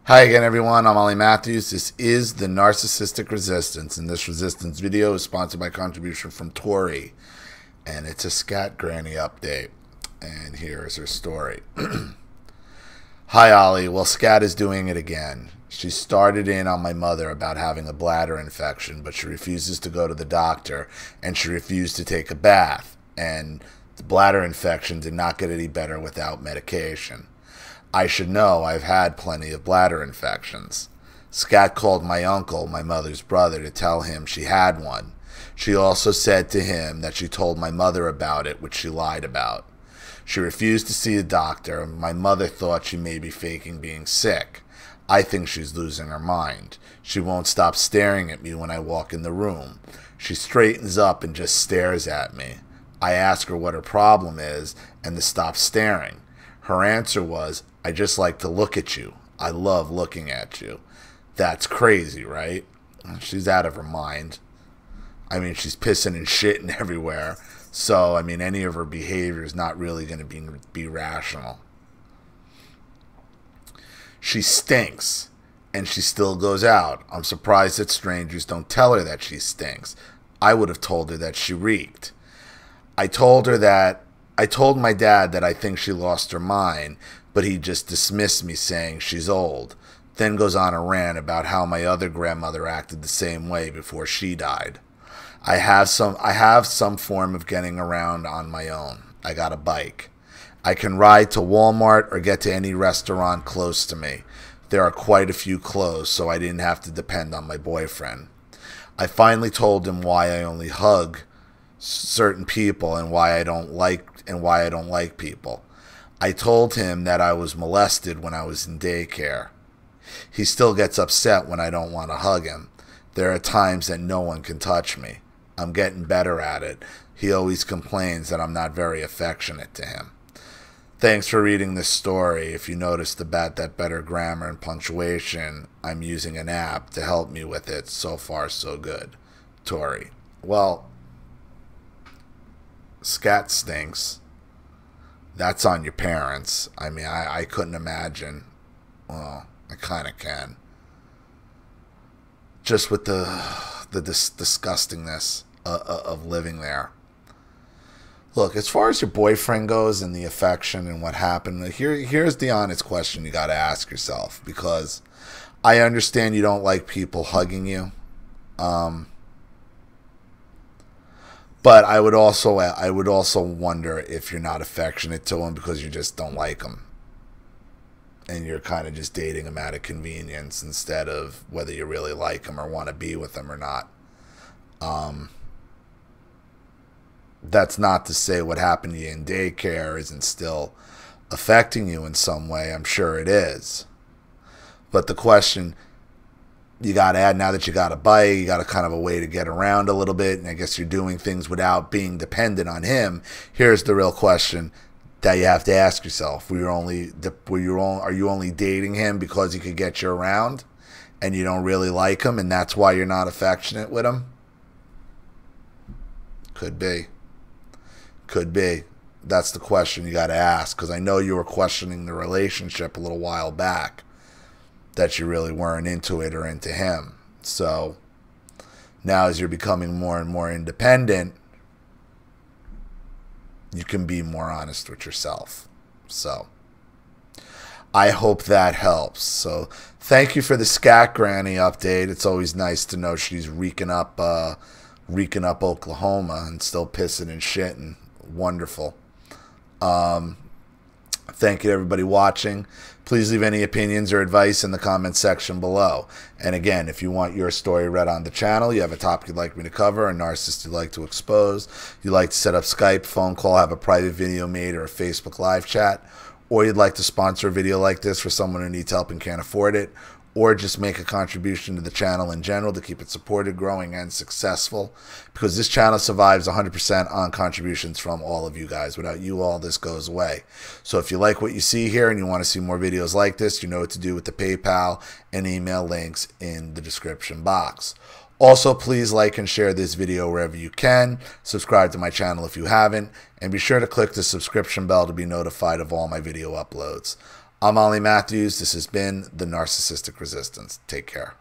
Hi again, everyone. I'm Ollie Matthews. This is the Narcissistic Resistance, and this resistance video is sponsored by contribution from Tori, and it's a Scat Granny update. And here is her story. Hi, Ollie. Well, Scat is doing it again. She started in on my mother about having a bladder infection, but she refuses to go to the doctor, and she refused to take a bath, and the bladder infection did not get any better without medication. I should know I've had plenty of bladder infections. Scat called my uncle, my mother's brother, to tell him she had one. She also said to him that she told my mother about it, which she lied about. She refused to see a doctor. My mother thought she may be faking being sick. I think she's losing her mind. She won't stop staring at me when I walk in the room. She straightens up and just stares at me. I ask her what her problem is and to stop staring. Her answer was, "I just like to look at you. I love looking at you." That's crazy, right? She's out of her mind. I mean, she's pissing and shitting everywhere. So, I mean, any of her behavior is not really going to be rational. She stinks, and she still goes out. I'm surprised that strangers don't tell her that she stinks. I would have told her that she reeked. I told my dad that I think she lost her mind, but he just dismissed me saying she's old. Then goes on a rant about how my other grandmother acted the same way before she died. I have some form of getting around on my own. I got a bike. I can ride to Walmart or get to any restaurant close to me. There are quite a few close, so I didn't have to depend on my boyfriend. I finally told him why I only hug certain people and why I don't like people. I told him that I was molested when I was in daycare. He still gets upset when I don't want to hug him. There are times that no one can touch me. I'm getting better at it. He always complains that I'm not very affectionate to him. Thanks for reading this story. If you noticed about that better grammar and punctuation, I'm using an app to help me with it. So far, so good. Tori. Well, Scat stinks. That's on your parents. I mean, I couldn't imagine. Well, I kind of can. Just with the disgustingness of living there. Look, as far as your boyfriend goes and the affection and what happened, here's the honest question you got to ask yourself, because I understand you don't like people hugging you. But I would also wonder if you're not affectionate to him because you just don't like him. And you're kind of just dating him out of convenience instead of whether you really like him or want to be with him or not. That's not to say what happened to you in daycare isn't still affecting you in some way. I'm sure it is. But the question you got to add, now that you got a bike, you got a kind of a way to get around a little bit, and I guess you're doing things without being dependent on him. Here's the real question that you have to ask yourself. Are you only dating him because he could get you around and you don't really like him and that's why you're not affectionate with him? Could be. Could be. That's the question you got to ask, because I know you were questioning the relationship a little while back, that you really weren't into it or into him. So now as you're becoming more and more independent, you can be more honest with yourself. So I hope that helps. So thank you for the Scat Granny update. It's always nice to know she's reeking up Oklahoma and still pissing and shitting. Wonderful. Thank you to everybody watching. Please leave any opinions or advice in the comments section below. And again, if you want your story read on the channel, you have a topic you'd like me to cover, a narcissist you'd like to expose, you'd like to set up Skype, phone call, have a private video made, or a Facebook live chat, or you'd like to sponsor a video like this for someone who needs help and can't afford it, or just make a contribution to the channel in general to keep it supported, growing, and successful, because this channel survives 100% on contributions from all of you guys. Without you all, this goes away. So if you like what you see here and you want to see more videos like this, you know what to do with the PayPal and email links in the description box. Also, please like and share this video wherever you can. Subscribe to my channel if you haven't, and be sure to click the subscription bell to be notified of all my video uploads. I'm Ollie Matthews. This has been the Narcissistic Resistance. Take care.